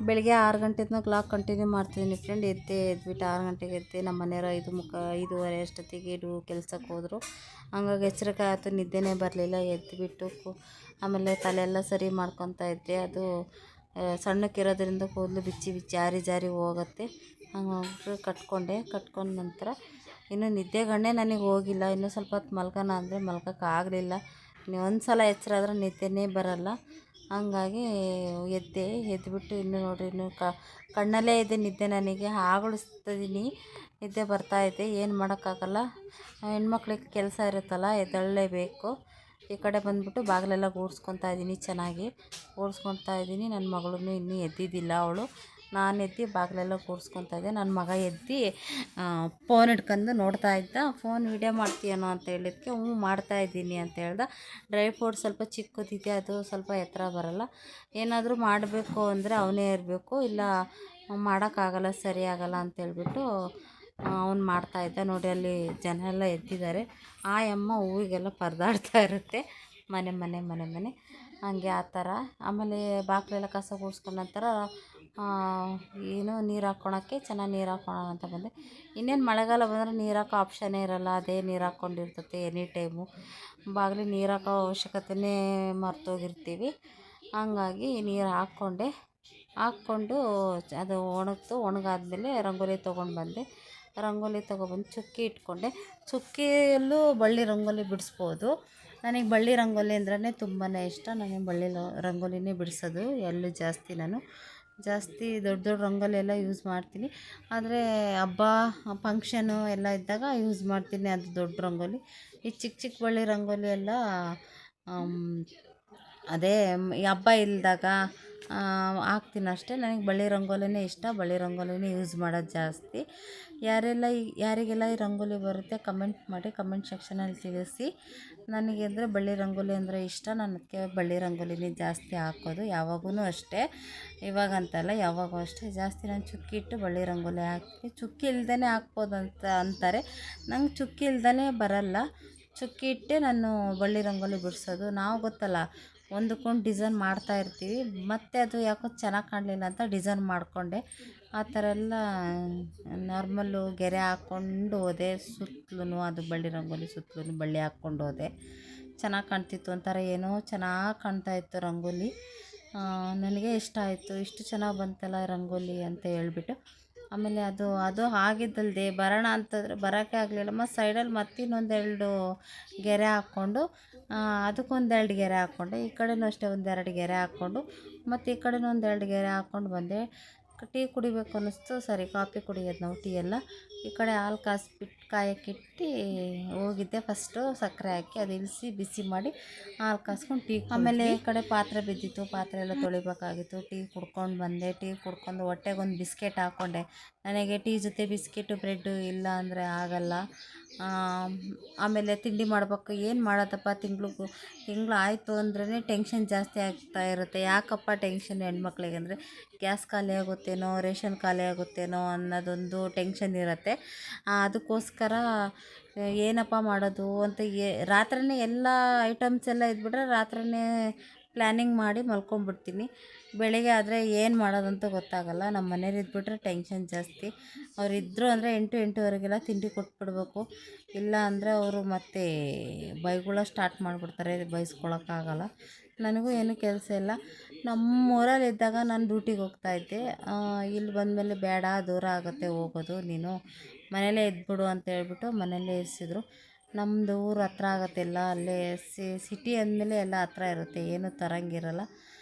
ಬೆಳಗ್ಗೆ 6 ಗಂಟೆಯಿಂದ clock continue ಮಾಡ್ತಿದ್ದೀನಿ ಫ್ರೆಂಡ್. ಎದ್ಬಿಟ್ಟು 6 ಗಂಟೆಗೆ ಎದ್ದು ನಮ್ಮ ಮನೆಯವರು 5:30 ಅಷ್ಟೊತ್ತಿಗೆ ಕೆಲ್ಸಕ್ಕೆ ಹೋದರು. ಹಂಗಾಗಿ ಎಚ್ಚರಿಕೆ ಆಯಿತು, ನಿದ್ದೆನೇ ಬರಲಿಲ್ಲ. ಎದ್ದುಬಿಟ್ಟು ಆಮೇಲೆ ತಲೆ ಎಲ್ಲ ಸರಿ ಮಾಡ್ಕೊತಾ ಇದ್ದೆ. ಅದು ಸಣ್ಣಕ್ಕಿರೋದ್ರಿಂದ ಕೂದಲು ಬಿಚ್ಚಿ ಜಾರಿ ಜಾರಿ ಹೋಗುತ್ತೆ. ಹಂಗಾಗಿ ಕಟ್ಕೊಂಡ ನಂತರ ಇನ್ನೂ ನಿದ್ದೆಗಣ್ಣೇ ನನಗೆ ಹೋಗಿಲ್ಲ. ಇನ್ನೂ ಸ್ವಲ್ಪ ಹೊತ್ತು ಮಲ್ಗೋಣ ಅಂದರೆ ಮಲ್ಗೋಕ್ಕಾಗಲಿಲ್ಲ. ಒಂದು ಸಲ ಎಚ್ಚರ ಆದರೆ ನಿದ್ದೆನೇ ಬರಲ್ಲ. ಹಂಗಾಗಿ ಎದ್ದುಬಿಟ್ಟು ಇನ್ನೂ ನೋಡಿರಿ, ಇನ್ನೂ ಕಣ್ಣಲ್ಲೇ ಇದೆ ನಿದ್ದೆ. ನನಗೆ ಹಾಗೊಳಿಸ್ತಿದ್ದೀನಿ, ನಿದ್ದೆ ಬರ್ತಾಯಿದೆ. ಏನು ಮಾಡೋಕ್ಕಾಗಲ್ಲ, ಹೆಣ್ಮಕ್ಳಿಗೆ ಕೆಲಸ ಇರುತ್ತಲ್ಲ, ಎದ್ದೇಳಲೇಬೇಕು. ಈ ಕಡೆ ಬಂದುಬಿಟ್ಟು ಬಾಗಿಲೆಲ್ಲ ಗೂಡಿಸ್ಕೊತಾ ಇದ್ದೀನಿ, ಚೆನ್ನಾಗಿ ಗೂಡಿಸ್ಕೊತಾ ಇದ್ದೀನಿ. ನನ್ನ ಮಗಳೂ ಇನ್ನೂ ಎದ್ದಿದ್ದಿಲ್ಲ. ನಾನು ಎದ್ದು ಬಾಗಿಲೆಲ್ಲ ಗೂಡಿಸ್ಕೊತಾ ಇದ್ದೆ. ನನ್ನ ಮಗ ಎದ್ದು ಫೋನ್ ಹಿಡ್ಕೊಂಡು ನೋಡ್ತಾ ಇದ್ದ. ಫೋನ್ ವಿಡಿಯೋ ಮಾಡ್ತೀಯೇನೋ ಅಂತ ಹೇಳಿದ್ದಕ್ಕೆ ಮಾಡ್ತಾಯಿದ್ದೀನಿ ಅಂತ ಹೇಳ್ದ. ಡ್ರೈ ಫ್ರೂಟ್ ಸ್ವಲ್ಪ ಚಿಕ್ಕದಿದೆ, ಅದು ಸ್ವಲ್ಪ ಎತ್ತರ ಬರಲ್ಲ. ಏನಾದರೂ ಮಾಡಬೇಕು ಅಂದರೆ ಅವನೇ ಇರಬೇಕು, ಇಲ್ಲ ಮಾಡೋಕ್ಕಾಗಲ್ಲ, ಸರಿ ಆಗಲ್ಲ ಅಂತೇಳ್ಬಿಟ್ಟು ಅವ್ನು ಮಾಡ್ತಾಯಿದ್ದ. ನೋಡಿ, ಅಲ್ಲಿ ಜನ ಎಲ್ಲ ಎದ್ದಿದ್ದಾರೆ. ಆ ಅಮ್ಮ ಹೂವಿಗೆಲ್ಲ ಪರದಾಡ್ತಾ ಇರುತ್ತೆ, ಮನೆ ಹಂಗೆ ಆ ಥರ. ಆಮೇಲೆ ಬಾಗಿಲೆಲ್ಲ ಕಸ ಗುಡಿಸ್ಕೊಂಡ ನಂತರ ನೀರು ಹಾಕ್ಕೊಳಕ್ಕೆ ಚೆನ್ನಾಗಿ ನೀರು ಹಾಕ್ಕೊಳೋಣ ಅಂತ ಬಂದೆ. ಇನ್ನೇನು ಮಳೆಗಾಲ ಬಂದರೆ ನೀರು ಹಾಕೋ ಆಪ್ಷನ್ನೇ ಇರಲ್ಲ, ಅದೇ ನೀರು ಹಾಕ್ಕೊಂಡಿರ್ತೈತೆ ಎನಿ ಟೈಮು. ಬಾಗಿಲಿಗೆ ನೀರು ಹಾಕೋ ಅವಶ್ಯಕತೆಯೇ ಮರ್ತೋಗಿರ್ತೀವಿ. ಹಂಗಾಗಿ ನೀರು ಹಾಕ್ಕೊಂಡು ಅದು ಒಣಗಾದ್ಮೇಲೆ ರಂಗೋಲಿ ತೊಗೊಂಡು ಬಂದೆ. ರಂಗೋಲಿ ತೊಗೊಬಂದು ಚುಕ್ಕಿ ಇಟ್ಕೊಂಡೆ. ಚುಕ್ಕಿಯಲ್ಲೂ ಬಳ್ಳಿ ರಂಗೋಲಿ ಬಿಡಿಸ್ಬೋದು. ನನಗೆ ಬಳ್ಳಿ ರಂಗೋಲಿ ಅಂದ್ರೇ ತುಂಬಾ ಇಷ್ಟ. ನನಗೆ ಬಳ್ಳಿ ರಂಗೋಲಿನೇ ಬಿಡಿಸೋದು ಎಲ್ಲೂ ಜಾಸ್ತಿ. ನಾನು ಜಾಸ್ತಿ ದೊಡ್ಡ ದೊಡ್ಡ ರಂಗೋಲಿ ಎಲ್ಲ ಯೂಸ್ ಮಾಡ್ತೀನಿ, ಆದರೆ ಹಬ್ಬ ಫಂಕ್ಷನು ಎಲ್ಲ ಇದ್ದಾಗ ಯೂಸ್ ಮಾಡ್ತೀನಿ ಅದು ದೊಡ್ಡ ರಂಗೋಲಿ. ಈ ಚಿಕ್ಕ ಬಳ್ಳಿ ರಂಗೋಲಿ ಎಲ್ಲ ಅದೇ ಈ ಹಬ್ಬ ಇಲ್ಲದಾಗ ಹಾಕ್ತೀನಿ ಅಷ್ಟೇ. ನನಗೆ ಬಳ್ಳಿ ರಂಗೋಲಿನೇ ಇಷ್ಟ, ಬಳ್ಳಿ ರಂಗೋಲಿನೇ ಯೂಸ್ ಮಾಡೋದು ಜಾಸ್ತಿ. ಯಾರಿಗೆಲ್ಲ ಈ ರಂಗೋಲಿ ಬರುತ್ತೆ ಕಮೆಂಟ್ ಮಾಡಿ, ಕಮೆಂಟ್ ಸೆಕ್ಷನಲ್ಲಿ ತಿಳಿಸಿ. ನನಗೆ ಅಂದರೆ ಬಳ್ಳಿ ರಂಗೋಲಿ ಅಂದರೆ ಇಷ್ಟ. ನಾನು ಅದಕ್ಕೆ ಬಳ್ಳಿ ರಂಗೋಲಿನೇ ಜಾಸ್ತಿ ಹಾಕೋದು, ಯಾವಾಗೂ ಅಷ್ಟೇ. ಇವಾಗಂತಲ್ಲ, ಯಾವಾಗೂ ಅಷ್ಟೇ. ಜಾಸ್ತಿ ನಾನು ಚುಕ್ಕಿ ಇಟ್ಟು ಬಳ್ಳಿ ರಂಗೋಲಿ ಹಾಕ್ತೀನಿ. ಚುಕ್ಕಿ ಇಲ್ದೇ ಹಾಕ್ಬೋದು ಅಂತಾರೆ. ನಂಗೆ ಚುಕ್ಕಿ ಇಲ್ದೇ ಬರಲ್ಲ. ಚುಕ್ಕಿ ಇಟ್ಟೆ ನಾನು ಬಳ್ಳಿ ರಂಗೋಲಿ ಬಿಡಿಸೋದು. ನಾವು ಗೊತ್ತಲ್ಲ, ಒಂದಕ್ಕೊಂದು ಡಿಸೈನ್ ಮಾಡ್ತಾಯಿರ್ತೀವಿ, ಮತ್ತು ಅದು ಯಾಕೋ ಚೆನ್ನಾಗಿ ಕಾಣಲಿಲ್ಲ ಅಂತ ಡಿಸೈನ್ ಮಾಡಿಕೊಂಡೆ. ಆ ಥರ ಎಲ್ಲ ನಾರ್ಮಲ್ಲು ಗೆರೆ ಹಾಕ್ಕೊಂಡು ಹೋದೆ. ಸುತ್ತಲೂ ಅದು ಬಳ್ಳಿ ರಂಗೋಲಿ ಸುತ್ತಲೂ ಬಳ್ಳಿ ಹಾಕ್ಕೊಂಡು ಹೋದೆ. ಚೆನ್ನಾಗಿ ಕಾಣ್ತಿತ್ತು, ಒಂಥರ ಏನೋ ಚೆನ್ನಾಗಿ ಕಾಣ್ತಾಯಿತ್ತು ರಂಗೋಲಿ. ನನಗೆ ಇಷ್ಟ ಆಯಿತು, ಇಷ್ಟು ಚೆನ್ನಾಗಿ ಬಂತಲ್ಲ ರಂಗೋಲಿ ಅಂತ ಹೇಳ್ಬಿಟ್ಟು. ಆಮೇಲೆ ಅದು ಆಗಿದ್ದಲ್ದೆ ಬರೋಣ ಅಂತಂದರೆ ಬರೋಕ್ಕೆ ಆಗಲಿಲ್ಲ. ಮತ್ತು ಸೈಡಲ್ಲಿ ಇನ್ನೊಂದೆರಡು ಗೆರೆ ಹಾಕ್ಕೊಂಡು ಅದಕ್ಕೊಂದೆರಡು ಗೆರೆ ಹಾಕ್ಕೊಂಡೆ. ಈ ಕಡೆಯೂ ಅಷ್ಟೇ ಒಂದೆರಡು ಗೆರೆ ಹಾಕ್ಕೊಂಡು ಮತ್ತು ಈ ಕಡೆಯೂ ಒಂದೆರಡು ಗೆರೆ ಹಾಕ್ಕೊಂಡು ಬಂದೆ. ಟೀ ಕುಡಿಬೇಕು ಅನ್ನಿಸ್ತು, ಸರಿ ಕಾಫಿ ಕುಡಿಯೋದು ನಾವು ಟೀ ಎಲ್ಲ. ಈ ಕಡೆ ಹಾಲು ಕಾಯಕ್ಕಿಟ್ಟು ಹೋಗಿದ್ದೆ. ಫಸ್ಟು ಸಕ್ಕರೆ ಹಾಕಿ ಅದು ಇಳಿಸಿ ಬಿಸಿ ಮಾಡಿ ಹಾಲು ಕಾಸ್ಕೊಂಡು ಟೀ. ಆಮೇಲೆ ಈ ಕಡೆ ಪಾತ್ರೆ ಬಿದ್ದಿತ್ತು, ಪಾತ್ರೆ ಎಲ್ಲ ತೊಳಿಬೇಕಾಗಿತ್ತು. ಟೀ ಕುಡ್ಕೊಂಡು ಬಂದೆ. ಟೀ ಕುಡ್ಕೊಂಡು ಹೊಟ್ಟೆಗೊಂದು ಬಿಸ್ಕೆಟ್ ಹಾಕ್ಕೊಂಡೆ. ನನಗೆ ಟೀ ಜೊತೆ ಬಿಸ್ಕೆಟು ಬ್ರೆಡ್ಡು ಇಲ್ಲ ಅಂದರೆ ಆಗಲ್ಲ. ಆಮೇಲೆ ತಿಂಡಿ ಮಾಡ್ಬೇಕು, ಏನು ಮಾಡೋದಪ್ಪ, ತಿಂಗಳು ಆಯಿತು ಅಂದ್ರೇ ಟೆನ್ಷನ್ ಜಾಸ್ತಿ ಆಗ್ತಾ ಇರುತ್ತೆ. ಯಾಕಪ್ಪ ಟೆನ್ಷನ್ ಹೆಣ್ಮಕ್ಳಿಗೆ ಅಂದರೆ, ಗ್ಯಾಸ್ ಖಾಲಿ ಆಗುತ್ತೇನೋ, ರೇಷನ್ ಖಾಲಿ ಆಗುತ್ತೇನೋ ಅನ್ನೋದೊಂದು ಟೆನ್ಷನ್ ಇರುತ್ತೆ. ಅದಕ್ಕೋಸ್ಕರ ಏನಪ್ಪ ಮಾಡೋದು ಅಂತ ರಾತ್ರಿಯೇ ಎಲ್ಲ ಐಟಮ್ಸ್ ಎಲ್ಲ ಇದ್ಬಿಟ್ರೆ ರಾತ್ರಿಯೇ ಪ್ಲ್ಯಾನಿಂಗ್ ಮಾಡಿ ಮಲ್ಕೊಂಬಿಡ್ತೀನಿ. ಬೆಳಗ್ಗೆ ಆದರೆ ಏನು ಮಾಡೋದಂತ ಗೊತ್ತಾಗಲ್ಲ. ನಮ್ಮ ಮನೇಲಿ ಇದ್ಬಿಟ್ರೆ ಟೆನ್ಷನ್ ಜಾಸ್ತಿ. ಅವರಿದ್ದರು ಅಂದರೆ 8-8:30ಗೆಲ್ಲ ತಿಂಡಿ ಕೊಟ್ಬಿಡ್ಬೇಕು. ಇಲ್ಲ ಅಂದರೆ ಅವರು ಮತ್ತೆ ಬೈಗುಳ ಸ್ಟಾರ್ಟ್ ಮಾಡಿಬಿಡ್ತಾರೆ, ಬೈಸ್ಕೊಳಕ್ಕಾಗಲ್ಲ. ನನಗೂ ಏನೂ ಕೆಲಸ ಇಲ್ಲ. ನಮ್ಮೂರಲ್ಲಿದ್ದಾಗ ನಾನು ಡ್ಯೂಟಿಗೆ ಹೋಗ್ತಾಯಿದ್ದೆ. ಇಲ್ಲಿ ಬಂದಮೇಲೆ ಬೇಡ, ದೂರ ಆಗುತ್ತೆ ಹೋಗೋದು, ನೀನು ಮನೇಲೇ ಇದ್ಬಿಡು ಅಂತ ಹೇಳ್ಬಿಟ್ಟು ಮನೇಲೇ ಇರಿಸಿದ್ರು. ನಮ್ಮದು ಊರು ಹತ್ರ ಆಗುತ್ತೆಲ್ಲ, ಅಲ್ಲೇ ಸಿಟಿ ಅಂದಮೇಲೆ ಎಲ್ಲ ಹತ್ರ ಇರುತ್ತೆ, ಏನೂ ತರಂಗಿರಲ್ಲ.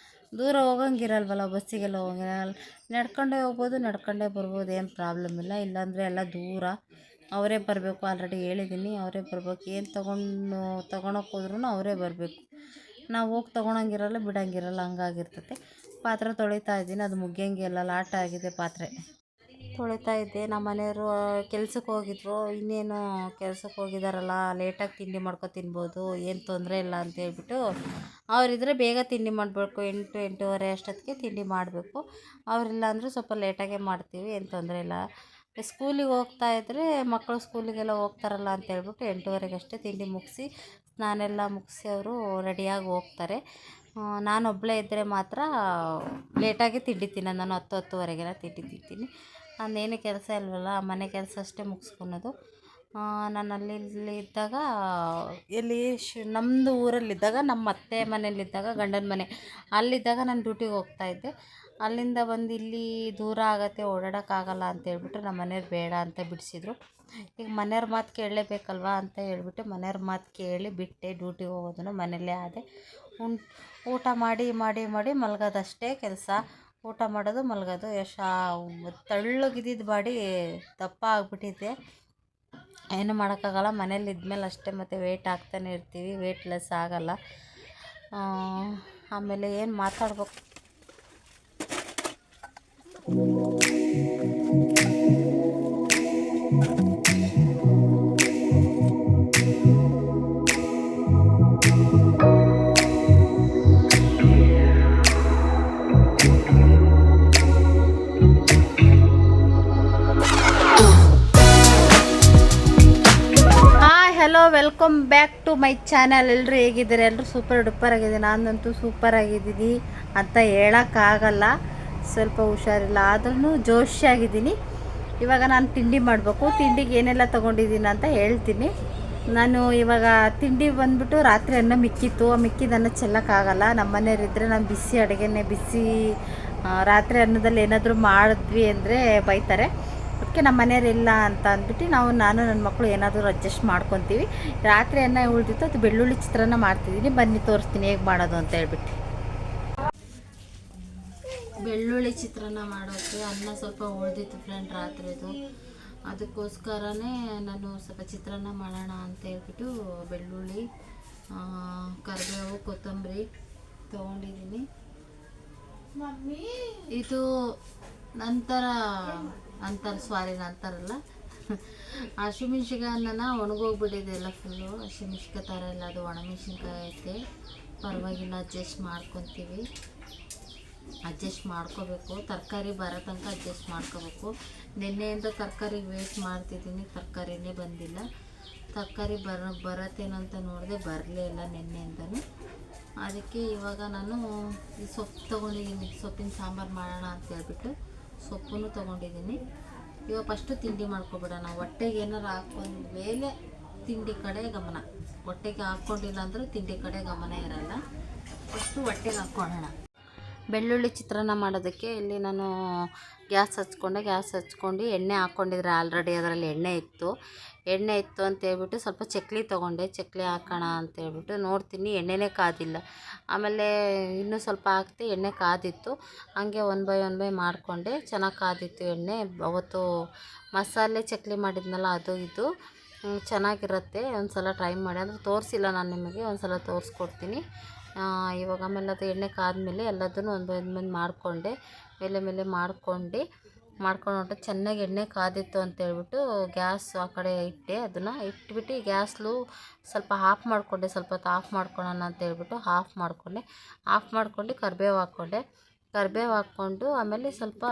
ದೂರ ಹೋಗಂಗಿರಲ್ವಲ್ಲ, ಬಸ್ಸಿಗೆಲ್ಲ ಹೋಗಂಗಿರಲ್ಲ. ನಡ್ಕೊಂಡೇ ಹೋಗ್ಬೋದು, ನಡ್ಕೊಂಡೇ ಬರ್ಬೋದು, ಏನು ಪ್ರಾಬ್ಲಮ್ ಇಲ್ಲ. ಇಲ್ಲಾಂದರೆ ಎಲ್ಲ ದೂರ, ಅವರೇ ಬರಬೇಕು. ಆಲ್ರೆಡಿ ಹೇಳಿದ್ದೀನಿ, ಅವರೇ ಬರಬೇಕು. ಏನು ತೊಗೊಳಕ್ಕೆ ಹೋದ್ರೂ ಅವರೇ ಬರಬೇಕು. ನಾವು ಹೋಗಿ ತೊಗೊಳಂಗಿರಲ್ಲ, ಬಿಡೋಂಗಿರಲ್ಲ, ಹಂಗಾಗಿರ್ತತೆ. ಪಾತ್ರೆ ತೊಳಿತಾ ಇದ್ದೀನಿ, ಅದು ಮುಗಿಯಂಗಿಲ್ಲ, ಲಾಟ ಆಗಿದೆ ಪಾತ್ರೆ ತೊಳಿತಾ ಇದ್ದೆ. ನಮ್ಮ ಮನೆಯವರು ಕೆಲ್ಸಕ್ಕೆ ಹೋಗಿದ್ರು. ಇನ್ನೇನು ಕೆಲ್ಸಕ್ಕೆ ಹೋಗಿದ್ದಾರಲ್ಲ, ಲೇಟಾಗಿ ತಿಂಡಿ ಮಾಡ್ಕೊ ತಿನ್ಬೋದು, ಏನು ತೊಂದರೆ ಇಲ್ಲ ಅಂತೇಳ್ಬಿಟ್ಟು ಅವರಿದ್ದರೆ ಬೇಗ ತಿಂಡಿ ಮಾಡಬೇಕು. 8-8:30 ಅಷ್ಟೊತ್ತಿಗೆ ತಿಂಡಿ ಮಾಡಬೇಕು. ಅವರಿಲ್ಲ ಅಂದರೆ ಸ್ವಲ್ಪ ಲೇಟಾಗೇ ಮಾಡ್ತೀವಿ, ಏನು ತೊಂದರೆ ಇಲ್ಲ. ಸ್ಕೂಲಿಗೆ ಹೋಗ್ತಾಯಿದ್ರೆ ಮಕ್ಕಳು ಸ್ಕೂಲಿಗೆಲ್ಲ ಹೋಗ್ತಾರಲ್ಲ ಅಂತೇಳ್ಬಿಟ್ಟು 8:30ಗಷ್ಟೇ ತಿಂಡಿ ಮುಗಿಸಿ ಸ್ನಾನ ಎಲ್ಲ ಮುಗಿಸಿ ಅವರು ರೆಡಿಯಾಗಿ ಹೋಗ್ತಾರೆ. ನಾನೊಬ್ಬಳೇ ಇದ್ದರೆ ಮಾತ್ರ ಲೇಟಾಗಿ ತಿಂಡಿ ತಿನ್ನೋದು. ನಾನು 10-10ವರೆಗೆಲ್ಲ ತಿಂಡಿ ತಿಂತೀನಿ. ನಾನೇನು ಕೆಲಸ ಇಲ್ವಲ್ಲ, ಮನೆ ಕೆಲಸ ಅಷ್ಟೇ ಮುಗಿಸ್ಕೊಳೋದು. ನಾನು ಇದ್ದಾಗ ಎಲ್ಲಿ ನಮ್ಮದು ಊರಲ್ಲಿದ್ದಾಗ, ನಮ್ಮ ಅತ್ತೆ ಮನೇಲಿದ್ದಾಗ, ಗಂಡನ ಮನೆ ಅಲ್ಲಿದ್ದಾಗ ನಾನು ಡ್ಯೂಟಿಗೆ ಹೋಗ್ತಾಯಿದ್ದೆ. ಅಲ್ಲಿಂದ ಬಂದು ಇಲ್ಲಿ ದೂರ ಆಗುತ್ತೆ, ಓಡಾಡೋಕ್ಕಾಗಲ್ಲ ಅಂತೇಳ್ಬಿಟ್ಟು ನಮ್ಮ ಮನೆಯವ್ರು ಬೇಡ ಅಂತ ಬಿಡಿಸಿದ್ರು. ಈಗ ಮನೆಯವ್ರ ಮಾತು ಕೇಳಲೇಬೇಕಲ್ವ ಅಂತ ಹೇಳ್ಬಿಟ್ಟು ಮನೆಯವ್ರ ಮಾತು ಕೇಳಿ ಬಿಟ್ಟೆ. ಡ್ಯೂಟಿಗೆ ಹೋಗೋದನ್ನು ಮನೆಯಲ್ಲೇ ಆದೆ. ಊಟ ಮಾಡಿ ಮಾಡಿ ಮಾಡಿ ಮಲಗೋದಷ್ಟೇ ಕೆಲಸ. ಊಟ ಮಾಡೋದು ಮಲಗೋದು. ತೆಳ್ಳಗಿದ್ದಿದ್ದು ಬಾಡಿ ದಪ್ಪ ಆಗಿಬಿಟ್ಟಿದ್ದೆ. ಏನು ಮಾಡೋಕ್ಕಾಗಲ್ಲ, ಮನೇಲಿ ಇದ್ಮೇಲೆ ಅಷ್ಟೇ. ಮತ್ತು ವೆಯ್ಟ್ ಆಗ್ತಾನೆ ಇರ್ತೀವಿ, ವೆಯ್ಟ್ ಲೆಸ್ ಆಗೋಲ್ಲ. ಆಮೇಲೆ ಏನು ಮಾತಾಡ್ಬೇಕು. Hello, welcome back to my channel. ಎಲ್ಲರೂ ಹೇಗಿದ್ದಾರೆ? ಎಲ್ಲರೂ ಸೂಪರ್ ಡೂಪರ್ ಆಗಿದೆ. ನಾನಂತೂ ಸೂಪರ್ ಆಗಿದ್ದೀನಿ ಅಂತ ಹೇಳೋಕ್ಕಾಗಲ್ಲ. ಸ್ವಲ್ಪ ಹುಷಾರಿಲ್ಲ, ಆದ್ರೂ ಜೋಶಾಗಿದ್ದೀನಿ. ಇವಾಗ ನಾನು ತಿಂಡಿ ಮಾಡಬೇಕು. ತಿಂಡಿಗೆ ಏನೆಲ್ಲ ತೊಗೊಂಡಿದ್ದೀನಿ ಅಂತ ಹೇಳ್ತೀನಿ. ನಾನು ಇವಾಗ ತಿಂಡಿ ಬಂದುಬಿಟ್ಟು ರಾತ್ರಿ ಅನ್ನ ಮಿಕ್ಕಿತ್ತು. ಆ ಮಿಕ್ಕಿದನ್ನ ಚೆಲ್ಲೋಕ್ಕಾಗಲ್ಲ. ನಮ್ಮ ಮನೆಯವರಿದ್ದರೆ ನಾನು ಬಿಸಿ ಅಡುಗೆನೇ ರಾತ್ರಿ ಅನ್ನದಲ್ಲಿ ಏನಾದರೂ ಮಾಡಿದ್ವಿ ಅಂದರೆ ಬೈತಾರೆ. ಅದಕ್ಕೆ ನಮ್ಮ ಮನೆಯವ್ರು ಇಲ್ಲ ಅಂತ ಅಂದ್ಬಿಟ್ಟು ನಾನು ನನ್ನ ಮಕ್ಕಳು ಏನಾದರೂ ಅಡ್ಜಸ್ಟ್ ಮಾಡ್ಕೊತೀವಿ. ರಾತ್ರಿ ಅನ್ನ ಉಳಿದಿತ್ತು, ಅದು ಬೆಳ್ಳುಳ್ಳಿ ಚಿತ್ರಾನ್ನ ಮಾಡ್ತಿದ್ದೀನಿ. ಬನ್ನಿ ತೋರಿಸ್ತೀನಿ ಹೇಗೆ ಮಾಡೋದು ಅಂತ ಹೇಳ್ಬಿಟ್ಟು. ಬೆಳ್ಳುಳ್ಳಿ ಚಿತ್ರಾನ್ನ ಮಾಡೋಕ್ಕೆ ಅನ್ನ ಸ್ವಲ್ಪ ಉಳಿದಿತ್ತು ಫ್ರೆಂಡ್ ರಾತ್ರಿದು. ಅದಕ್ಕೋಸ್ಕರನೇ ನಾನು ಸ್ವಲ್ಪ ಚಿತ್ರಾನ್ನ ಮಾಡೋಣ ಅಂತ ಹೇಳ್ಬಿಟ್ಟು ಬೆಳ್ಳುಳ್ಳಿ, ಕರಿಬೇವು, ಕೊತ್ತಂಬರಿ ತೊಗೊಂಡಿದ್ದೀನಿ. ಇದು ನಂತರಲ್ಲ ಹಸಿಮೆಣ್ಸಿಕಾಯಿ ಅನ್ನನ ಒಣಗೋಗ್ಬಿಟ್ಟಿದೆ ಎಲ್ಲ ಫುಲ್ಲು. ಹಸಿಮೆಣ್ಸಿಕಾಯಿ ಥರ ಎಲ್ಲ, ಅದು ಒಣಮೆಣ್ಸಿನ್ಕಾಯಿ ಐತೆ. ಪರವಾಗಿಲ್ಲ, ಅಡ್ಜಸ್ಟ್ ಮಾಡ್ಕೊತೀವಿ. ಅಡ್ಜಸ್ಟ್ ಮಾಡ್ಕೋಬೇಕು. ತರಕಾರಿ ಬರೋ ತನಕ ಅಡ್ಜಸ್ಟ್ ಮಾಡ್ಕೋಬೇಕು. ನಿನ್ನೆಯಿಂದ ತರಕಾರಿಗೆ ವೇಟ್ ಮಾಡ್ತಿದ್ದೀನಿ, ತರಕಾರಿನೇ ಬಂದಿಲ್ಲ. ತರಕಾರಿ ಬರತ್ತೇನೋ ಅಂತ ನೋಡಿದೆ, ಬರಲೇ ಇಲ್ಲ ನಿನ್ನೆಯಿಂದನೂ. ಅದಕ್ಕೆ ಇವಾಗ ನಾನು ಈ ಸೊಪ್ಪು ತೊಗೊಂಡಿದ್ದೀನಿ. ಸೊಪ್ಪಿನ ಸಾಂಬಾರು ಮಾಡೋಣ ಅಂತ ಹೇಳ್ಬಿಟ್ಟು ಸೊಪ್ಪನ್ನು ತೊಗೊಂಡಿದ್ದೀನಿ. ಇವಾಗ ಫಸ್ಟು ತಿಂಡಿ ಮಾಡ್ಕೊಬಿಡೋಣ. ಹೊಟ್ಟೆಗೆ ಏನಾರು ಹಾಕ್ಕೊಂಡ ಮೇಲೆ ತಿಂಡಿ ಕಡೆ ಗಮನ. ಹೊಟ್ಟೆಗೆ ಹಾಕ್ಕೊಂಡಿಲ್ಲ ಅಂದರೆ ತಿಂಡಿ ಕಡೆ ಗಮನ ಇರಲ್ಲ. ಫಸ್ಟು ಹೊಟ್ಟೆಗೆ ಹಾಕ್ಕೊಳ್ಳೋಣ. ಬೆಳ್ಳುಳ್ಳಿ ಚಿತ್ರಾನ್ನ ಮಾಡೋದಕ್ಕೆ ಇಲ್ಲಿ ನಾನು ಗ್ಯಾಸ್ ಹಚ್ಕೊಂಡು ಎಣ್ಣೆ ಹಾಕ್ಕೊಂಡಿದ್ರೆ ಆಲ್ರೆಡಿ ಅದರಲ್ಲಿ ಎಣ್ಣೆ ಇತ್ತು ಅಂತೇಳ್ಬಿಟ್ಟು ಸ್ವಲ್ಪ ಚಕ್ಲಿ ತೊಗೊಂಡೆ. ಚಕ್ಲಿ ಹಾಕೋಣ ಅಂತೇಳ್ಬಿಟ್ಟು ನೋಡ್ತೀನಿ, ಎಣ್ಣೆನೇ ಕಾದಿಲ್ಲ. ಆಮೇಲೆ ಇನ್ನೂ ಸ್ವಲ್ಪ ಹಾಕ್ತೆ, ಎಣ್ಣೆ ಕಾದಿತ್ತು. ಹಾಗೆ ಒನ್ ಬೈ ಮಾಡಿಕೊಂಡೆ. ಚೆನ್ನಾಗಿ ಕಾದಿತ್ತು ಎಣ್ಣೆ. ಅವತ್ತು ಮಸಾಲೆ ಚಕ್ಲಿ ಮಾಡಿದ್ನಲ್ಲ, ಅದು ಇದು ಚೆನ್ನಾಗಿರುತ್ತೆ. ಒಂದು ಸಲ ಟ್ರೈ ಮಾಡಿ. ಅಂದರೆ ತೋರಿಸಿಲ್ಲ ನಾನು ನಿಮಗೆ, ಒಂದು ಸಲ ತೋರಿಸ್ಕೊಡ್ತೀನಿ. ಇವಾಗ ಆಮೇಲೆ ಅದು ಎಣ್ಣೆ ಕಾದ್ಮೇಲೆ ಎಲ್ಲದನ್ನು ಒಂದು ಮಾಡಿಕೊಂಡೆ. ಮೇಲೆ ಮಾಡ್ಕೊಂಡು ಚೆನ್ನಾಗಿ ಎಣ್ಣೆ ಕಾದಿತ್ತು ಅಂತೇಳ್ಬಿಟ್ಟು ಗ್ಯಾಸ್ ಆ ಕಡೆ ಇಟ್ಟೆ. ಅದನ್ನು ಇಟ್ಬಿಟ್ಟು ಗ್ಯಾಸ್ಲು ಸ್ವಲ್ಪ ಆಫ್ ಮಾಡಿಕೊಂಡೆ. ಸ್ವಲ್ಪ ಹೊತ್ತು ಆಫ್ ಮಾಡ್ಕೊಳ್ಳೋಣ ಅಂತೇಳ್ಬಿಟ್ಟು ಆಫ್ ಮಾಡ್ಕೊಂಡು ಕರಿಬೇವು ಹಾಕ್ಕೊಂಡು ಆಮೇಲೆ ಸ್ವಲ್ಪ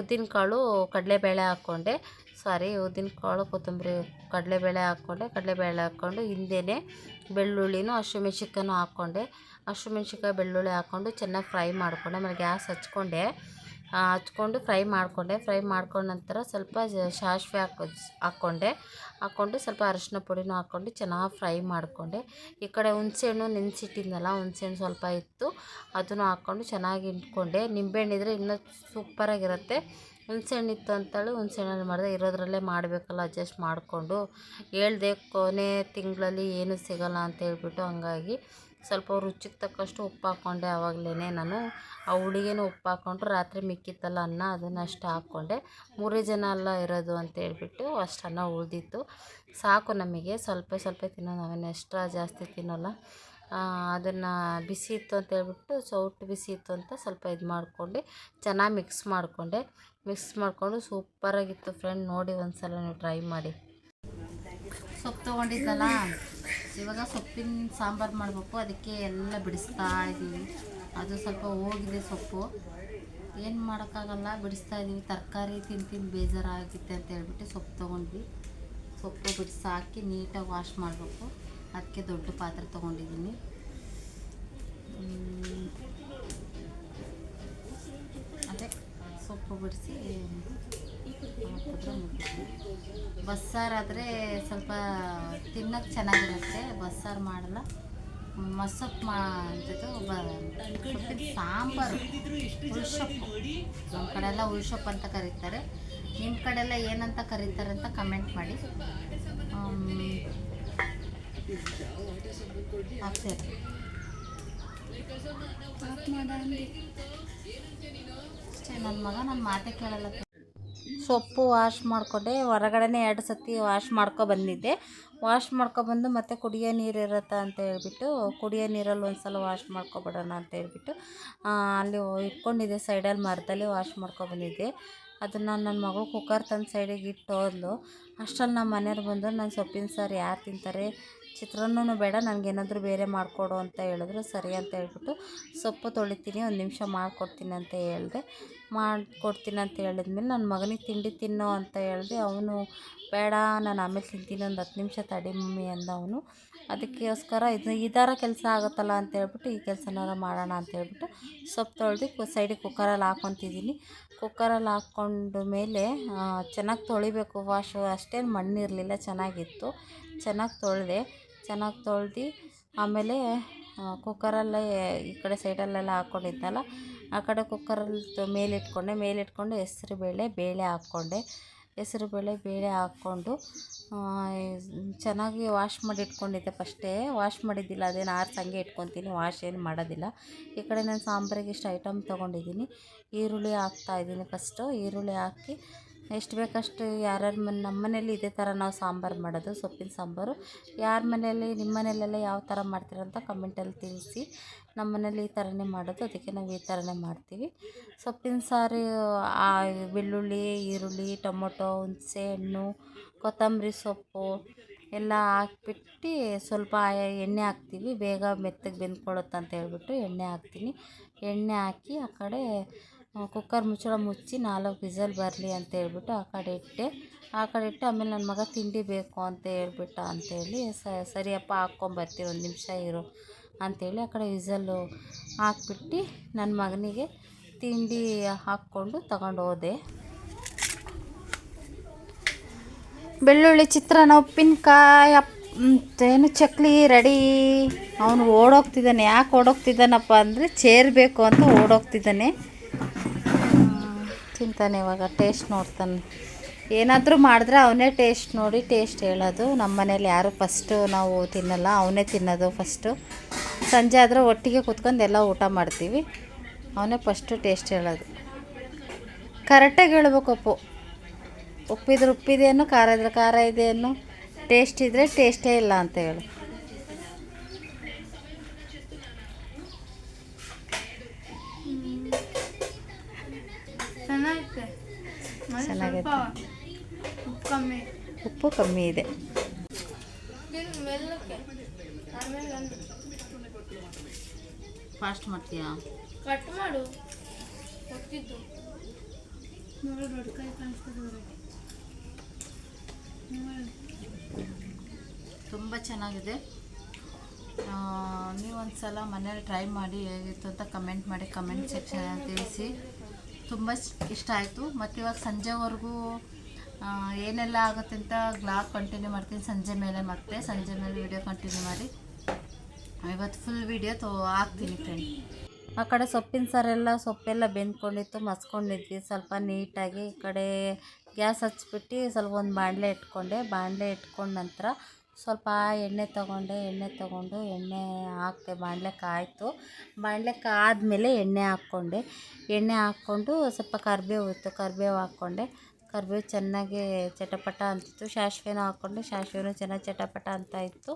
ಉದ್ದಿನಕಾಳು, ಕಡಲೆಬೇಳೆ ಹಾಕ್ಕೊಂಡೆ. ಉದ್ದಿನಕಾಳು, ಕೊತ್ತಂಬರಿ, ಕಡಲೆಬೇಳೆ ಹಾಕ್ಕೊಂಡು ಹಿಂದೆಯೇ ಬೆಳ್ಳುಳ್ಳಿನೂ ಹಸಿಮೆಣ್ಸಿನ್ಕಾಯಿನೂ ಹಾಕ್ಕೊಂಡೆ. ಹಸಿಮೆಣ್ಸಿನ್ಕಾಯಿ ಬೆಳ್ಳುಳ್ಳಿ ಹಾಕ್ಕೊಂಡು ಚೆನ್ನಾಗಿ ಫ್ರೈ ಮಾಡಿಕೊಂಡೆ. ಆಮೇಲೆ ಗ್ಯಾಸ್ ಹಚ್ಕೊಂಡು ಫ್ರೈ ಮಾಡ್ಕೊಂಡ ನಂತರ ಸ್ವಲ್ಪ ಸಾಸಿವೆ ಹಾಕ್ಕೊಂಡು ಸ್ವಲ್ಪ ಅರಿಶಿನ ಪುಡಿನೂ ಹಾಕ್ಕೊಂಡು ಚೆನ್ನಾಗಿ ಫ್ರೈ ಮಾಡಿಕೊಂಡೆ. ಈ ಕಡೆ ಹುಣಸೆಹಣ್ಣು ನೆನೆಸಿಟ್ಟಿದ್ನಲ್ಲ, ಹುಣಸೆಹಣ್ಣು ಸ್ವಲ್ಪ ಇತ್ತು, ಅದನ್ನು ಹಾಕ್ಕೊಂಡು ಚೆನ್ನಾಗಿ ಇಟ್ಕೊಂಡೆ. ನಿಂಬೆಹಣ್ಣಿದ್ರೆ ಇನ್ನೂ ಸೂಪರಾಗಿರುತ್ತೆ. ಹುಣಸೆಹಣ್ಣು ಇತ್ತು ಅಂತೇಳಿ ಹುಣಸೆಹಣ್ಣಲ್ಲಿ ಮಾಡಿದೆ. ಇರೋದ್ರಲ್ಲೇ ಮಾಡಬೇಕಲ್ಲ, ಅಡ್ಜಸ್ಟ್ ಮಾಡಿಕೊಂಡು. ಹೇಳ್ದೆ ಕೊನೆ ತಿಂಗಳಲ್ಲಿ ಏನೂ ಸಿಗೋಲ್ಲ ಅಂತೇಳ್ಬಿಟ್ಟು. ಹಂಗಾಗಿ ಸ್ವಲ್ಪ ರುಚಿಗೆ ತಕ್ಕಷ್ಟು ಉಪ್ಪು ಹಾಕ್ಕೊಂಡೆ. ಆವಾಗಲೇ ನಾನು ಆ ಹುಳಿಗೇನು ಉಪ್ಪು ಹಾಕ್ಕೊಂಡು ರಾತ್ರಿ ಮಿಕ್ಕಿತ್ತಲ್ಲ ಅನ್ನ, ಅದನ್ನು ಅಷ್ಟು ಹಾಕ್ಕೊಂಡೆ. 3 ಜನ ಎಲ್ಲ ಇರೋದು ಅಂತೇಳ್ಬಿಟ್ಟು ಅಷ್ಟು ಅನ್ನ ಉಳಿದಿತ್ತು. ಸಾಕು ನಮಗೆ, ಸ್ವಲ್ಪ ತಿನ್ನೋ, ನಾವೇನು ಎಕ್ಸ್ಟ್ರಾ ಜಾಸ್ತಿ ತಿನ್ನೋಲ್ಲ. ಅದನ್ನು ಬಿಸಿ ಇತ್ತು ಅಂತೇಳ್ಬಿಟ್ಟು, ಸೌಟು ಬಿಸಿ ಇತ್ತು ಅಂತ ಸ್ವಲ್ಪ ಇದು ಮಾಡ್ಕೊಂಡು ಚೆನ್ನಾಗಿ ಮಿಕ್ಸ್ ಮಾಡಿಕೊಂಡು ಸೂಪರಾಗಿತ್ತು ಫ್ರೆಂಡ್. ನೋಡಿ ಒಂದು ಸಲ ನೀವು ಟ್ರೈ ಮಾಡಿ. ಸೊಪ್ಪು ತೊಗೊಂಡಿದ್ದಲ್ಲ, ಇವಾಗ ಸೊಪ್ಪಿನ ಸಾಂಬಾರು ಮಾಡಬೇಕು. ಅದಕ್ಕೆ ಎಲ್ಲ ಬಿಡಿಸ್ತಾ ಇದ್ದೀವಿ. ಅದು ಸ್ವಲ್ಪ ಹೋಗಿದೆ ಸೊಪ್ಪು, ಏನು ಮಾಡೋಕ್ಕಾಗಲ್ಲ, ಬಿಡಿಸ್ತಾ ಇದ್ದೀವಿ. ತರಕಾರಿ ತಿಂದು ಬೇಜಾರಾಗಿತ್ತೆ ಅಂತ ಹೇಳ್ಬಿಟ್ಟು ಸೊಪ್ಪು ತೊಗೊಂಡ್ವಿ. ಸೊಪ್ಪು ಬಿಡಿಸಾಕಿ ನೀಟಾಗಿ ವಾಶ್ ಮಾಡಬೇಕು. ಅದಕ್ಕೆ ದೊಡ್ಡ ಪಾತ್ರೆ ತೊಗೊಂಡಿದ್ದೀನಿ. ಅದೇ ಸೊಪ್ಪು ಬಿಡಿಸಿ ಹಾಕಿದ್ರೆ ಮುಗಿತು. ಬಸ್ಸಾರಾದರೆ ಸ್ವಲ್ಪ ತಿನ್ನೋಕ್ಕೆ ಚೆನ್ನಾಗಿರುತ್ತೆ. ಬಸ್ಸಾರು ಮಾಡಲ್ಲ. ಮಸೊಪ್ಪು ಅಂತಿದ್ದು ಸೊಪ್ಪಿನ ಸಾಂಬಾರು, ಉಳ್ಸೊಪ್ಪು. ನಮ್ಮ ಕಡೆ ಎಲ್ಲ ಉಳ್ಸೊಪ್ಪು ಅಂತ ಕರೀತಾರೆ. ನಿಮ್ಮ ಕಡೆಲ್ಲ ಏನಂತ ಕರೀತಾರೆ ಅಂತ ಕಮೆಂಟ್ ಮಾಡಿ. ಅಷ್ಟೇ, ನನ್ನ ಮಗ ನನ್ನ ಮಾತೇ ಕೇಳಲ್ಲ. ಸೊಪ್ಪು ವಾಶ್ ಮಾಡಿಕೊಂಡೆ. ಹೊರಗಡೆನೇ 2 ಸತಿ ವಾಶ್ ಬಂದಿದ್ದೆ. ವಾಶ್ ಮಾಡ್ಕೊಬಂದು ಮತ್ತೆ ಕುಡಿಯೋ ನೀರು ಇರುತ್ತೆ ಅಂತ ಹೇಳ್ಬಿಟ್ಟು ಕುಡಿಯೋ ನೀರಲ್ಲಿ ಒಂದು ಸಲ ವಾಶ್ ಮಾಡ್ಕೊಬಿಡೋಣ ಅಂತ ಹೇಳ್ಬಿಟ್ಟು ಅಲ್ಲಿ ಇಟ್ಕೊಂಡಿದ್ದೆ. ಸೈಡಲ್ಲಿ ಮರದಲ್ಲಿ ವಾಶ್ ಬಂದಿದ್ದೆ. ಅದನ್ನು ನನ್ನ ಮಗಳು ಕುಕ್ಕರ್ ತಂದು ಸೈಡಿಗೆ ಇಟ್ಟು ಹೋದ್ಲು. ಅಷ್ಟರಲ್ಲಿ ನಮ್ಮ ಮನೆಯವ್ರು ಬಂದು, ನಾನು ಸೊಪ್ಪಿನ ಸಾರು ಯಾರು ತಿಂತಾರೆ, ಚಿತ್ರಾನ್ನನೂ ಬೇಡ, ನನಗೇನಾದರೂ ಬೇರೆ ಮಾಡಿಕೊಡು ಅಂತ ಹೇಳಿದ್ರು. ಸರಿ ಅಂತ ಹೇಳ್ಬಿಟ್ಟು ಸೊಪ್ಪು ತೊಳಿತೀನಿ, ಒಂದು ನಿಮಿಷ ಮಾಡಿಕೊಡ್ತೀನಿ ಅಂತ ಹೇಳಿದೆ. ಮಾಡಿಕೊಡ್ತೀನಿ ಅಂತ ಹೇಳಿದ್ಮೇಲೆ ನನ್ನ ಮಗನಿಗೆ ತಿಂಡಿ ತಿನ್ನು ಅಂತ ಹೇಳಿದೆ. ಅವನು ಬೇಡ, ನಾನು ಆಮೇಲೆ ತಿಂತೀನಿ, ಒಂದು 10 ನಿಮಿಷ ತಡಿ ಮಮ್ಮಿ ಅಂದ ಅವನು. ಅದಕ್ಕೋಸ್ಕರ ಈ ಥರ ಕೆಲಸ ಆಗುತ್ತಲ್ಲ ಅಂತ ಹೇಳ್ಬಿಟ್ಟು ಈ ಕೆಲಸನಾರ ಮಾಡೋಣ ಅಂತ ಹೇಳ್ಬಿಟ್ಟು ಸೊಪ್ಪು ತೊಳೆದು ಸೈಡಿಗೆ ಕುಕ್ಕರಲ್ಲಿ ಹಾಕ್ಕೊತಿದ್ದೀನಿ. ಕುಕ್ಕರಲ್ಲಿ ಹಾಕ್ಕೊಂಡು ಮೇಲೆ ಚೆನ್ನಾಗಿ ತೊಳಿಬೇಕು. ವಾಶು ಅಷ್ಟೇನು ಮಣ್ಣಿರಲಿಲ್ಲ, ಚೆನ್ನಾಗಿತ್ತು. ಚೆನ್ನಾಗಿ ತೊಳೆದು ಆಮೇಲೆ ಕುಕ್ಕರಲ್ಲೇ ಈ ಕಡೆ ಸೈಡಲ್ಲೆಲ್ಲ ಹಾಕ್ಕೊಂಡಿದ್ನಲ್ಲ, ಆ ಕಡೆ ಕುಕ್ಕರಲ್ಲಿ ಮೇಲಿಟ್ಕೊಂಡು ಬೇಳೆ ಹಾಕ್ಕೊಂಡು ಚೆನ್ನಾಗಿ ವಾಶ್ ಮಾಡಿ ಇಟ್ಕೊಂಡಿದ್ದೆ. ಫಸ್ಟೇ ವಾಶ್ ಮಾಡಿದ್ದಿಲ್ಲ, ಅದೇನು ಆರ್ಸಂಗೆ ಇಟ್ಕೊತೀನಿ, ವಾಶ್ ಏನು ಮಾಡೋದಿಲ್ಲ. ಈ ಕಡೆ ನಾನು ಸಾಂಬಾರಿಗೆ ಇಷ್ಟು ಐಟಮ್ ತೊಗೊಂಡಿದ್ದೀನಿ. ಈರುಳ್ಳಿ ಹಾಕ್ತಾಯಿದ್ದೀನಿ. ಫಸ್ಟು ಈರುಳ್ಳಿ ಹಾಕಿ ಎಷ್ಟು ಬೇಕಷ್ಟು ನಮ್ಮ ಮನೇಲಿ ಇದೇ ಥರ ನಾವು ಸಾಂಬಾರು ಮಾಡೋದು, ಸೊಪ್ಪಿನ ಸಾಂಬಾರು. ಯಾರ ಮನೆಯಲ್ಲಿ, ನಿಮ್ಮ ಮನೆಯಲ್ಲೆಲ್ಲ ಯಾವ ಥರ ಮಾಡ್ತೀರಂತ ಕಮೆಂಟಲ್ಲಿ ತಿಳಿಸಿ. ನಮ್ಮ ಮನೇಲಿ ಈ ಥರನೇ ಮಾಡೋದು, ಅದಕ್ಕೆ ನಾವು ಈ ಥರನೇ ಮಾಡ್ತೀವಿ. ಸೊಪ್ಪಿನ ಸಾರು ಬೆಳ್ಳುಳ್ಳಿ, ಈರುಳ್ಳಿ, ಟೊಮೊಟೊ, ಹುಣಸೆ ಹಣ್ಣು, ಕೊತ್ತಂಬರಿ ಸೊಪ್ಪು ಎಲ್ಲ ಹಾಕ್ಬಿಟ್ಟು ಸ್ವಲ್ಪ ಎಣ್ಣೆ ಹಾಕ್ತೀವಿ. ಬೇಗ ಮೆತ್ತಗೆ ಬೆಂದ್ಕೊಳ್ಳುತ್ತೆ ಅಂತ ಹೇಳ್ಬಿಟ್ಟು ಎಣ್ಣೆ ಹಾಕ್ತೀನಿ. ಎಣ್ಣೆ ಹಾಕಿ ಆ ಕಡೆ ಕುಕ್ಕರ್ ಮುಚ್ಚಳ ಮುಚ್ಚಿ 4 ವಿಸಲ್ ಬರಲಿ ಅಂತ ಹೇಳ್ಬಿಟ್ಟು ಆ ಕಡೆ ಇಟ್ಟು ಆಮೇಲೆ ನನ್ನ ಮಗ ತಿಂಡಿ ಬೇಕು ಅಂತ ಹೇಳ್ಬಿಟ್ಟ ಅಂತೇಳಿ ಸರಿಯಪ್ಪ ಹಾಕ್ಕೊಂಬರ್ತೀವಿ, 1 ನಿಮಿಷ ಇರು ಅಂಥೇಳಿ ಆ ಕಡೆ ವಿಸಲ್ಲು ಹಾಕ್ಬಿಟ್ಟು ನನ್ನ ಮಗನಿಗೆ ತಿಂಡಿ ಹಾಕ್ಕೊಂಡು ತಗೊಂಡು ಹೋದೆ. ಬೆಳ್ಳುಳ್ಳಿ ಚಿತ್ರಾನ್ನ, ಉಪ್ಪಿನಕಾಯಿ, ಏನು ಚಕ್ಲಿ ರೆಡಿ. ಅವನು ಓಡೋಗ್ತಿದ್ದಾನೆ. ಯಾಕೆ ಓಡೋಗ್ತಿದ್ದಾನಪ್ಪ ಅಂದರೆ ಚೇರ್ ಬೇಕು ಅಂತ ಓಡೋಗ್ತಿದ್ದಾನೆ. ತಿಂತಾನೆ ಇವಾಗ, ಟೇಸ್ಟ್ ನೋಡ್ತಾನೆ. ಏನಾದರೂ ಮಾಡಿದ್ರೆ ಅವನೇ ಟೇಸ್ಟ್ ನೋಡಿ ಟೇಸ್ಟ್ ಹೇಳೋದು. ನಮ್ಮ ಮನೇಲಿ ಯಾರು ಫಸ್ಟು ನಾವು ತಿನ್ನಲ್ಲ, ಅವನೇ ತಿನ್ನೋದು ಫಸ್ಟು. ಸಂಜೆ ಆದರೆ ಒಟ್ಟಿಗೆ ಕೂತ್ಕೊಂಡು ಎಲ್ಲ ಊಟ ಮಾಡ್ತೀವಿ. ಅವನೇ ಫಸ್ಟು ಟೇಸ್ಟ್ ಹೇಳೋದು. ಕರೆಕ್ಟಾಗಿ ಹೇಳ್ಬೇಕು. ಉಪ್ಪಿದ್ರೆ ಉಪ್ಪಿದೇನು, ಖಾರ ಇದ್ರೆ ಖಾರ ಇದೇನು, ಟೇಸ್ಟ್ ಇದ್ದರೆ ಟೇಸ್ಟೇ ಇಲ್ಲ ಅಂತ ಹೇಳು. ಚೆನ್ನಾಗೈತೆ. ಉಪ್ಪು ಕಮ್ಮಿ ಇದೆ. ಫಾಸ್ಟ್ ಮಾಡ್ತೀಯಾ? ಕಟ್ ಮಾಡು. ತುಂಬ ಚೆನ್ನಾಗಿದೆ. ನೀವೊಂದು ಸಲ ಮನೇಲಿ ಟ್ರೈ ಮಾಡಿ ಹೇಗಿತ್ತು ಅಂತ ಕಮೆಂಟ್ ಮಾಡಿ, ಕಮೆಂಟ್ ಸೆಕ್ಷನಲ್ಲಿ ತಿಳಿಸಿ. ತುಂಬ ಇಷ್ಟ ಆಯಿತು. ಮತ್ತು ಇವಾಗ ಸಂಜೆವರೆಗೂ ಏನೆಲ್ಲ ಆಗುತ್ತೆ ಅಂತ ಬ್ಲಾಗ್ ಕಂಟಿನ್ಯೂ ಮಾಡ್ತೀನಿ. ಸಂಜೆ ಮೇಲೆ ವೀಡಿಯೋ ಕಂಟಿನ್ಯೂ ಮಾಡಿ. ಇವತ್ತು ಫುಲ್ ವೀಡಿಯೋ ಹಾಕ್ತೀನಿ ಫ್ರೆಂಡ್. ಆ ಕಡೆ ಸೊಪ್ಪಿನ ಸೊಪ್ಪೆಲ್ಲ ಬೆಂದ್ಕೊಂಡಿತ್ತು, ಮಸ್ಕೊಂಡಿದ್ವಿ ಸ್ವಲ್ಪ ನೀಟಾಗಿ. ಈ ಕಡೆ ಗ್ಯಾಸ್ ಹಚ್ಬಿಟ್ಟು ಸ್ವಲ್ಪ ಒಂದು ಬಾಣಲೆ ಇಟ್ಕೊಂಡು ನಂತರ ಸ್ವಲ್ಪ ಎಣ್ಣೆ ತೊಗೊಂಡು ಎಣ್ಣೆ ಹಾಕ್ತೆ. ಬಾಣಲೆ ಕಾದ್ಮೇಲೆ ಎಣ್ಣೆ ಹಾಕ್ಕೊಂಡು ಸ್ವಲ್ಪ ಕರಿಬೇವು ಹಾಕ್ಕೊಂಡೆ. ಕರಿಬೇವು ಚೆನ್ನಾಗಿ ಚಟಪಟ ಅಂತಿತ್ತು. ಸಾಸಿವೆನೂ ಹಾಕ್ಕೊಂಡೆ. ಸಾಸಿವೆನೂ ಚೆನ್ನಾಗಿ ಚಟಪಟ ಅಂತ ಇತ್ತು.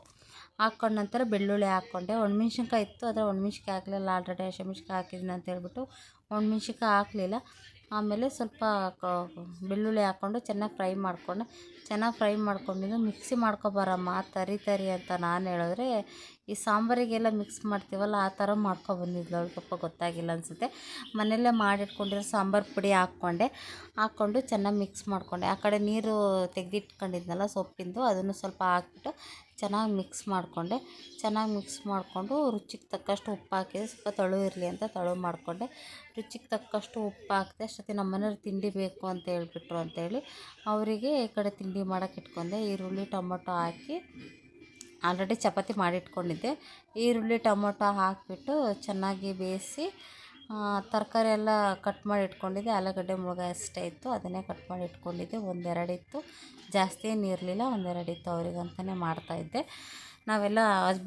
ಹಾಕ್ಕೊಂಡ ನಂತರ ಬೆಳ್ಳುಳ್ಳಿ ಹಾಕ್ಕೊಂಡೆ. ಒಣಮೆಣ್ಸಿನ್ಕಾಯಿ ಇತ್ತು, ಆದರೆ ಒಣಮೆಣ್ಸಿನ್ಕಾಯಿ ಹಾಕಲಿಲ್ಲ. ಆಲ್ರೆಡಿ ಹಸಿಮೆಣ್ಸಿನ್ಕಾಯಿ ಹಾಕಿದ್ದೀನಿ ಅಂತ ಹೇಳ್ಬಿಟ್ಟು ಒಣಮೆಣ್ಸಿನ್ಕಾಯಿ ಹಾಕಲಿಲ್ಲ. ಆಮೇಲೆ ಸ್ವಲ್ಪ ಬೆಳ್ಳುಳ್ಳಿ ಹಾಕ್ಕೊಂಡು ಚೆನ್ನಾಗಿ ಫ್ರೈ ಮಾಡ್ಕೊಂಡಿದ್ದು. ಮಿಕ್ಸಿ ಮಾಡ್ಕೊಬಾರಮ್ಮ ತರಿ ಅಂತ ನಾನು ಹೇಳಿದ್ರೆ, ಈ ಸಾಂಬಾರಿಗೆಲ್ಲ ಮಿಕ್ಸ್ ಮಾಡ್ತೀವಲ್ಲ ಆ ಥರ ಬಂದಿದ್ಲು ಅವಳು. ಪಾಪ ಗೊತ್ತಾಗಿಲ್ಲ ಅನಿಸುತ್ತೆ. ಮನೆಯಲ್ಲೇ ಮಾಡಿಟ್ಕೊಂಡಿರೋ ಸಾಂಬಾರು ಪುಡಿ ಹಾಕ್ಕೊಂಡು ಚೆನ್ನಾಗಿ ಮಿಕ್ಸ್ ಮಾಡಿಕೊಂಡೆ. ಆ ಕಡೆ ನೀರು ತೆಗೆದಿಟ್ಕೊಂಡಿದ್ನಲ್ಲ ಸೊಪ್ಪಿಂದು, ಅದನ್ನು ಸ್ವಲ್ಪ ಹಾಕ್ಬಿಟ್ಟು ಚೆನ್ನಾಗಿ ಮಿಕ್ಸ್ ಮಾಡಿಕೊಂಡು ರುಚಿಗೆ ತಕ್ಕಷ್ಟು ಉಪ್ಪು ಹಾಕಿದೆ. ಸ್ವಲ್ಪ ತೆಳು ಇರಲಿ ಅಂತ ತೆಳು ಮಾಡಿಕೊಂಡೆ. ರುಚಿಗೆ ತಕ್ಕಷ್ಟು ಉಪ್ಪು ಹಾಕಿದೆ. ಅಷ್ಟೊತ್ತಿ ನಮ್ಮ ಮನೆಯವ್ರು ತಿಂಡಿ ಬೇಕು ಅಂತ ಹೇಳ್ಬಿಟ್ರು ಅಂತೇಳಿ ಅವರಿಗೆ ಈ ಕಡೆ ತಿಂಡಿ ಮಾಡೋಕೆ ಇಟ್ಕೊಂಡೆ. ಈರುಳ್ಳಿ ಟೊಮೊಟೊ ಹಾಕಿ ಆಲ್ರೆಡಿ ಚಪಾತಿ ಮಾಡಿಟ್ಕೊಂಡಿದ್ದೆ. ಈರುಳ್ಳಿ ಟೊಮೊಟೊ ಹಾಕಿಬಿಟ್ಟು ಚೆನ್ನಾಗಿ ಬೇಯಿಸಿ ತರಕಾರಿ ಎಲ್ಲ ಕಟ್ ಮಾಡಿ ಇಟ್ಕೊಂಡಿದ್ದೆ. ಆಲೂಗಡ್ಡೆ ಮುಳಗಾಯಿ ಅಷ್ಟೇ ಇತ್ತು, ಅದನ್ನೇ ಕಟ್ ಮಾಡಿ ಇಟ್ಕೊಂಡಿದ್ದೆ. ಒಂದೆರಡಿತ್ತು, ಜಾಸ್ತಿ ಏನು ಇರಲಿಲ್ಲ, ಒಂದೆರಡಿತ್ತು. ಅವರಿಗಂತಲೇ ಮಾಡ್ತಾಯಿದ್ದೆ. ನಾವೆಲ್ಲ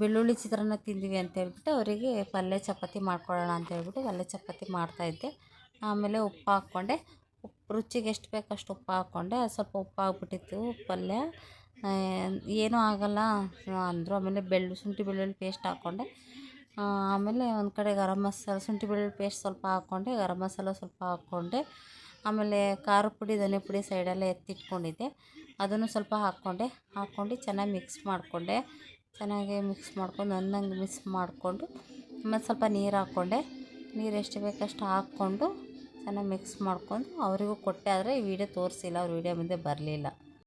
ಬೆಳ್ಳುಳ್ಳಿ ಚಿತ್ರಾನ್ನ ತಿಂದಿವಿ ಅಂತೇಳ್ಬಿಟ್ಟು ಅವರಿಗೆ ಪಲ್ಯ ಚಪಾತಿ ಮಾಡ್ಕೊಳ್ಳೋಣ ಅಂತೇಳ್ಬಿಟ್ಟು ಪಲ್ಯ ಚಪಾತಿ ಮಾಡ್ತಾಯಿದ್ದೆ. ಆಮೇಲೆ ಉಪ್ಪು ಹಾಕ್ಕೊಂಡೆ. ರುಚಿಗೆ ಎಷ್ಟು ಬೇಕಷ್ಟು ಅಷ್ಟು ಉಪ್ಪು ಹಾಕ್ಕೊಂಡೆ. ಅದು ಸ್ವಲ್ಪ ಉಪ್ಪು ಆಗ್ಬಿಟ್ಟಿತ್ತು ಪಲ್ಯ. ಏನೂ ಆಗೋಲ್ಲ ಅಂದರು. ಆಮೇಲೆ ಶುಂಠಿ ಬೆಳ್ಳುಳ್ಳಿ ಪೇಸ್ಟ್ ಹಾಕ್ಕೊಂಡೆ. ಆಮೇಲೆ ಒಂದು ಕಡೆ ಗರಂ ಮಸಾಲ, ಶುಂಠಿ ಬೆಳ್ಳುಳ್ಳಿ ಪೇಸ್ಟ್ ಸ್ವಲ್ಪ ಹಾಕ್ಕೊಂಡೆ, ಗರಂ ಮಸಾಲ ಸ್ವಲ್ಪ ಹಾಕ್ಕೊಂಡೆ. ಆಮೇಲೆ ಖಾರದ ಪುಡಿ ಧನಿಯಾ ಪುಡಿ ಸೈಡೆಲ್ಲ ಎತ್ತಿಟ್ಕೊಂಡಿದ್ದೆ, ಅದನ್ನು ಸ್ವಲ್ಪ ಹಾಕ್ಕೊಂಡು ಚೆನ್ನಾಗಿ ಮಿಕ್ಸ್ ಮಾಡಿಕೊಂಡೆ. ಚೆನ್ನಾಗಿ ಮಿಕ್ಸ್ ಮಾಡ್ಕೊಂಡು ಒಂದಂಗೆ ಮಿಕ್ಸ್ ಮಾಡಿಕೊಂಡು ಆಮೇಲೆ ಸ್ವಲ್ಪ ನೀರು ಹಾಕ್ಕೊಂಡೆ. ನೀರು ಎಷ್ಟು ಬೇಕಷ್ಟು ಹಾಕ್ಕೊಂಡು ಚೆನ್ನಾಗಿ ಮಿಕ್ಸ್ ಮಾಡ್ಕೊಂಡು ಅವರಿಗೂ ಕೊಟ್ಟೆ. ಆದರೆ ಈ ವಿಡಿಯೋ ತೋರಿಸಿಲ್ಲ, ಅವ್ರ ವಿಡಿಯೋ ಮುಂದೆ ಬರಲಿಲ್ಲ.